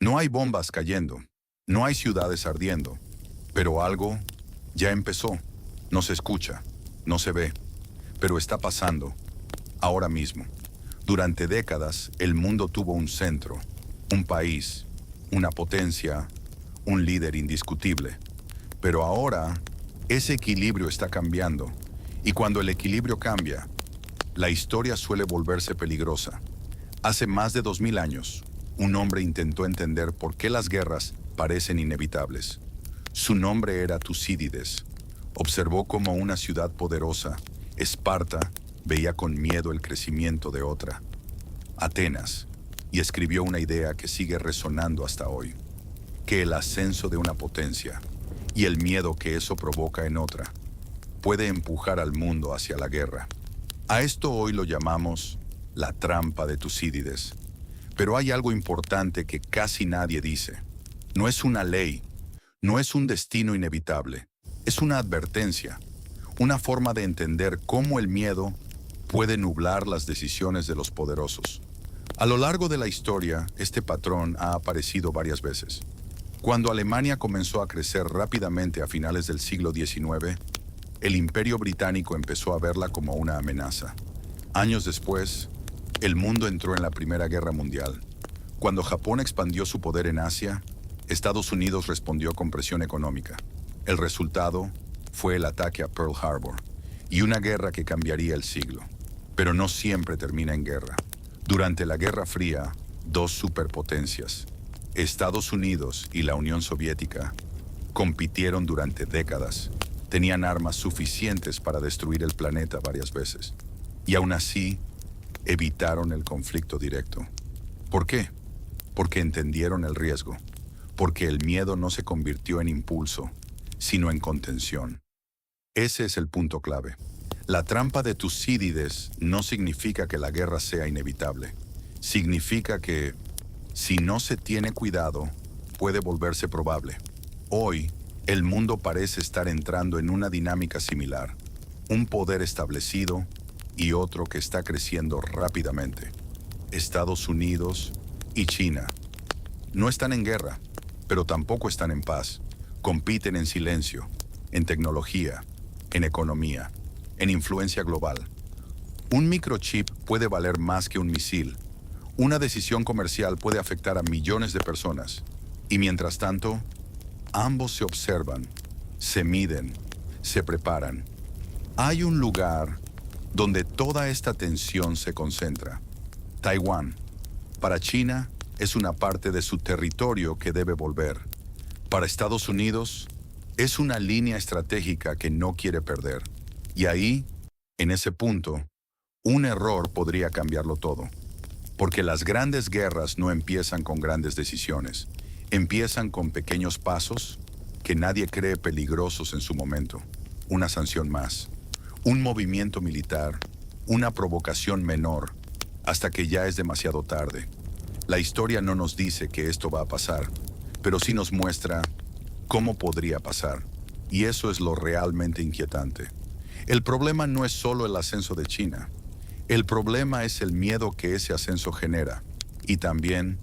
No hay bombas cayendo, no hay ciudades ardiendo, pero algo ya empezó. No se escucha, no se ve, pero está pasando, ahora mismo. Durante décadas, el mundo tuvo un centro, un país, una potencia, un líder indiscutible. Pero ahora, ese equilibrio está cambiando, y cuando el equilibrio cambia, la historia suele volverse peligrosa. Hace más de 2000 años, un hombre intentó entender por qué las guerras parecen inevitables. Su nombre era Tucídides. Observó cómo una ciudad poderosa, Esparta, veía con miedo el crecimiento de otra, Atenas, y escribió una idea que sigue resonando hasta hoy, que el ascenso de una potencia y el miedo que eso provoca en otra puede empujar al mundo hacia la guerra. A esto hoy lo llamamos la trampa de Tucídides. Pero hay algo importante que casi nadie dice. No es una ley, no es un destino inevitable, es una advertencia, una forma de entender cómo el miedo puede nublar las decisiones de los poderosos. A lo largo de la historia, este patrón ha aparecido varias veces. Cuando Alemania comenzó a crecer rápidamente a finales del siglo XIX, el Imperio Británico empezó a verla como una amenaza. Años después, el mundo entró en la Primera Guerra Mundial. Cuando Japón expandió su poder en Asia, Estados Unidos respondió con presión económica. El resultado fue el ataque a Pearl Harbor y una guerra que cambiaría el siglo. Pero no siempre termina en guerra. Durante la Guerra Fría, dos superpotencias, Estados Unidos y la Unión Soviética, compitieron durante décadas. Tenían armas suficientes para destruir el planeta varias veces. Y aún así, evitaron el conflicto directo. ¿Por qué? Porque entendieron el riesgo. Porque el miedo no se convirtió en impulso, sino en contención. Ese es el punto clave. La trampa de Tucídides no significa que la guerra sea inevitable. Significa que, si no se tiene cuidado, puede volverse probable. Hoy, el mundo parece estar entrando en una dinámica similar. Un poder establecido y otro que está creciendo rápidamente. Estados Unidos y China no están en guerra, pero tampoco están en paz. Compiten en silencio, en tecnología, en economía, en influencia global. Un microchip puede valer más que un misil. Una decisión comercial puede afectar a millones de personas. Y mientras tanto, ambos se observan, se miden, se preparan. Hay un lugar donde toda esta tensión se concentra. Taiwán. Para China, es una parte de su territorio que debe volver. Para Estados Unidos, es una línea estratégica que no quiere perder. Y ahí, en ese punto, un error podría cambiarlo todo. Porque las grandes guerras no empiezan con grandes decisiones. Empiezan con pequeños pasos que nadie cree peligrosos en su momento. Una sanción más, un movimiento militar, una provocación menor, hasta que ya es demasiado tarde. La historia no nos dice que esto va a pasar, pero sí nos muestra cómo podría pasar. Y eso es lo realmente inquietante. El problema no es solo el ascenso de China. El problema es el miedo que ese ascenso genera. Y también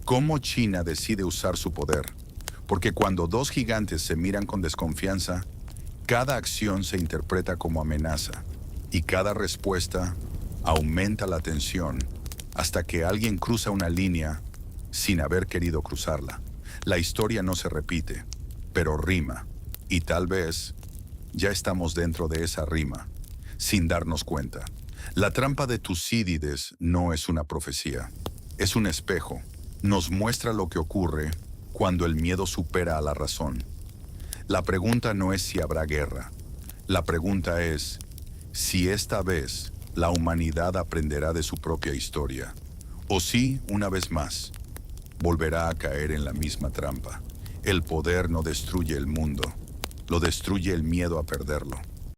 cómo China decide usar su poder. Porque cuando dos gigantes se miran con desconfianza, cada acción se interpreta como amenaza. Y cada respuesta aumenta la tensión hasta que alguien cruza una línea sin haber querido cruzarla. La historia no se repite, pero rima. Y tal vez ya estamos dentro de esa rima, sin darnos cuenta. La trampa de Tucídides no es una profecía, es un espejo. Nos muestra lo que ocurre cuando el miedo supera a la razón. La pregunta no es si habrá guerra. La pregunta es si esta vez la humanidad aprenderá de su propia historia, o si, una vez más, volverá a caer en la misma trampa. El poder no destruye el mundo, lo destruye el miedo a perderlo.